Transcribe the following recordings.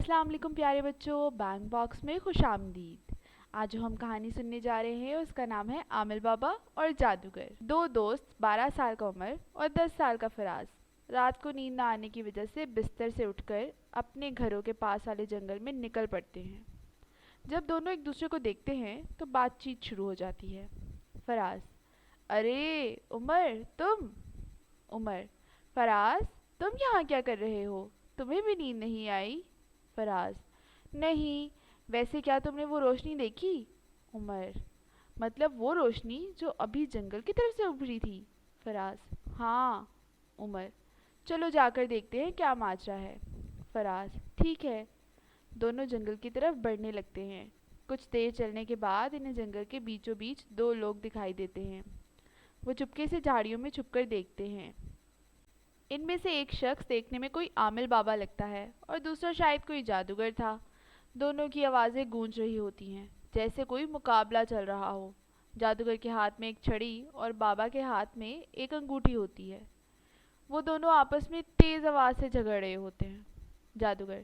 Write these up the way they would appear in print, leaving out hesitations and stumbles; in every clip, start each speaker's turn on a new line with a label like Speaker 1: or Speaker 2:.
Speaker 1: अस्सलाम वालेकुम प्यारे बच्चों, बैंक बॉक्स में खुश आमदीद। आज जो हम कहानी सुनने जा रहे हैं उसका नाम है आमिर बाबा और जादूगर। दो दोस्त 12 साल का उमर और 10 साल का फराज रात को नींद न आने की वजह से बिस्तर से उठकर अपने घरों के पास वाले जंगल में निकल पड़ते हैं। जब दोनों एक दूसरे को देखते हैं तो बातचीत शुरू हो जाती है। फराज: अरे उमर, तुम? उमर: फराज, तुम यहाँ क्या कर रहे हो? तुम्हें भी नींद नहीं आई? फराज: नहीं, वैसे क्या तुमने वो रोशनी देखी? उमर: मतलब वो रोशनी जो अभी जंगल की तरफ से उभरी थी? फराज: हाँ। उमर: चलो जाकर देखते हैं क्या माजरा है। फराज: ठीक है। दोनों जंगल की तरफ बढ़ने लगते हैं। कुछ देर चलने के बाद इन्हें जंगल के बीचों बीच दो लोग दिखाई देते हैं। वो चुपके से झाड़ियों में छुपकर देखते हैं। इनमें से एक शख्स देखने में कोई आमिर बाबा लगता है और दूसरा शायद कोई जादूगर था। दोनों की आवाज़ें गूंज रही होती हैं, जैसे कोई मुकाबला चल रहा हो। जादूगर के हाथ में एक छड़ी और बाबा के हाथ में एक अंगूठी होती है। वो दोनों आपस में तेज़ आवाज़ से झगड़ रहे होते हैं। जादूगर: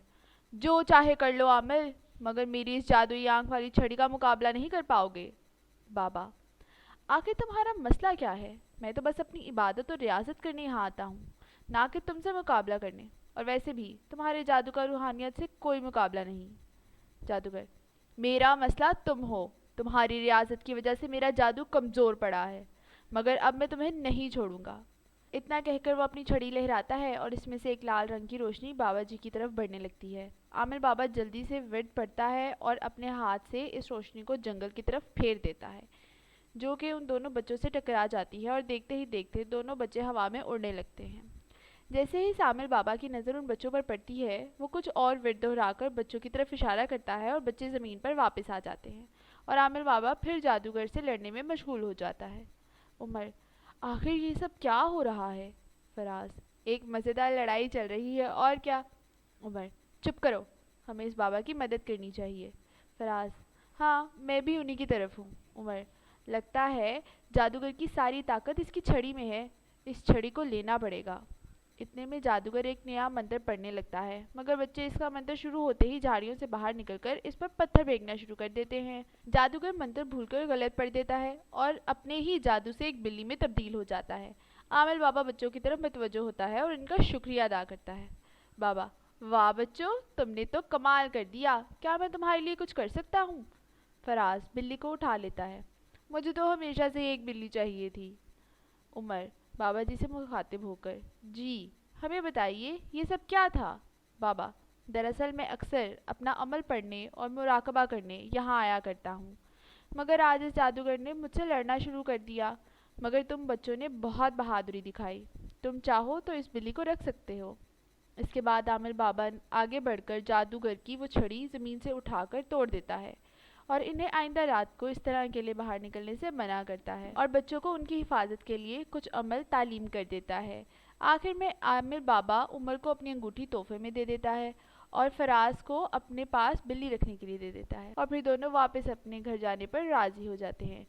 Speaker 1: जो चाहे कर लो आमिर, मगर मेरी इस जादुई आंख वाली छड़ी का मुकाबला नहीं कर पाओगे। बाबा: आखिर तुम्हारा मसला क्या है? मैं तो बस अपनी इबादत और रियाजत करने यहाँ आता हूँ, ना कि तुमसे मुकाबला करने। और वैसे भी तुम्हारे जादू का रूहानियत से कोई मुकाबला नहीं। जादूगर: मेरा मसला तुम हो। तुम्हारी रियाजत की वजह से मेरा जादू कमज़ोर पड़ा है, मगर अब मैं तुम्हें नहीं छोड़ूंगा। इतना कहकर वो अपनी छड़ी लहराता है और इसमें से एक लाल रंग की रोशनी बाबा जी की तरफ बढ़ने लगती है। आमिर बाबा जल्दी से विर्द पड़ता है और अपने हाथ से इस रोशनी को जंगल की तरफ फेर देता है, जो कि उन दोनों बच्चों से टकरा जाती है और देखते ही देखते दोनों बच्चे हवा में उड़ने लगते हैं। जैसे ही सामिर बाबा की नज़र उन बच्चों पर पड़ती है, वो कुछ और विर्द दोहराकर बच्चों की तरफ इशारा करता है और बच्चे ज़मीन पर वापस आ जाते हैं और आमिर बाबा फिर जादूगर से लड़ने में मशगूल हो जाता है। उमर: आखिर ये सब क्या हो रहा है? फराज: एक मज़ेदार लड़ाई चल रही है, और क्या। उमर: चुप करो, हमें इस बाबा की मदद करनी चाहिए। फराज: हाँ, मैं भी उन्हीं की तरफ हूँ। उमर: लगता है जादूगर की सारी ताकत इसकी छड़ी में है। इस छड़ी को लेना पड़ेगा। इतने में जादूगर एक नया मंत्र पढ़ने लगता है, मगर बच्चे इसका मंत्र शुरू होते ही झाड़ियों से बाहर निकलकर इस पर पत्थर फेंकना शुरू कर देते हैं। जादूगर मंत्र भूलकर गलत पढ़ देता है और अपने ही जादू से एक बिल्ली में तब्दील हो जाता है। आमिर बाबा बच्चों की तरफ मुतवज्जो होता है और इनका शुक्रिया अदा करता है। बाबा: वाह बच्चों, तुमने तो कमाल कर दिया। क्या मैं तुम्हारे लिए कुछ कर सकता हूँ? फराज बिल्ली को उठा लेता है: मुझे तो हमेशा से एक बिल्ली चाहिए थी। उमर बाबा जी से मुखातिब होकर: जी, हमें बताइए ये सब क्या था? बाबा: दरअसल मैं अक्सर अपना अमल पढ़ने और मुराकबा करने यहाँ आया करता हूँ, मगर आज इस जादूगर ने मुझसे लड़ना शुरू कर दिया। मगर तुम बच्चों ने बहुत बहादुरी दिखाई। तुम चाहो तो इस बिल्ली को रख सकते हो। इसके बाद आमिर बाबा आगे बढ़कर जादूगर की वो छड़ी ज़मीन से उठाकर तोड़ देता है और इन्हें आइंदा रात को इस तरह अकेले बाहर निकलने से मना करता है और बच्चों को उनकी हिफाजत के लिए कुछ अमल तालीम कर देता है। आखिर में आमिर बाबा उमर को अपनी अंगूठी तोहफे में दे देता है और फराज को अपने पास बिल्ली रखने के लिए दे देता है, और फिर दोनों वापस अपने घर जाने पर राज़ी हो जाते हैं।